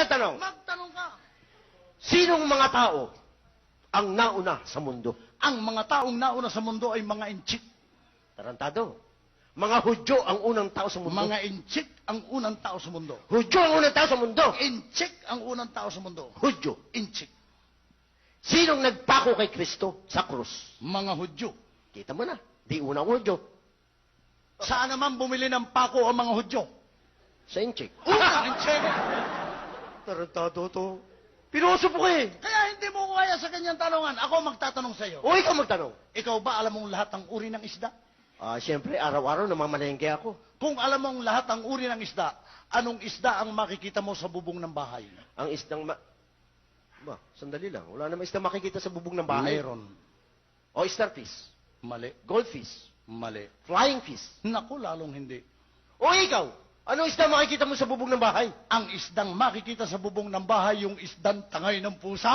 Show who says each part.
Speaker 1: isang tanong.
Speaker 2: Magtanong ka.
Speaker 1: Sinong mga tao ang nauna sa mundo?
Speaker 2: Ang mga taong nauna sa mundo ay mga inchik.
Speaker 1: Tarantado. Mga Hudyo ang unang tao sa mundo.
Speaker 2: Mga inchik ang unang tao sa mundo.
Speaker 1: Hudyo ang unang tao sa mundo.
Speaker 2: Inchik ang unang tao sa mundo.
Speaker 1: Hudyo.
Speaker 2: Inchik.
Speaker 1: Sinong nagpako kay Kristo sa krus?
Speaker 2: Mga Hudyo.
Speaker 1: Kita mo na. Di unang Hudyo.
Speaker 2: Saan naman bumili ng pako ang mga Hudyo?
Speaker 1: Sa Inchik.
Speaker 2: Unang inchik.
Speaker 1: Tarantado to. Pinuso po eh.
Speaker 2: Kaya hindi mo ko kaya sa kanyang tanungan. Ako magtatanong sa iyo.
Speaker 1: O ikaw magtanong.
Speaker 2: Ikaw ba alam mong lahat ng uri ng isda?
Speaker 1: Siyempre, araw-araw namamalengke ako.
Speaker 2: Kung alam mong lahat ng uri ng isda, anong isda ang makikita mo sa bubong ng bahay?
Speaker 1: Ang isdang Ba, sandali lang. Wala namang isdang makikita sa bubong ng bahay.
Speaker 2: Mayroon.
Speaker 1: O starfish.
Speaker 2: Mali.
Speaker 1: Goldfish.
Speaker 2: Mali.
Speaker 1: Flying fish.
Speaker 2: Naku, lalong hindi.
Speaker 1: O ikaw, anong isda makikita mo sa bubong ng bahay?
Speaker 2: Ang isdang makikita sa bubong ng bahay, yung isdang tangay ng pusa.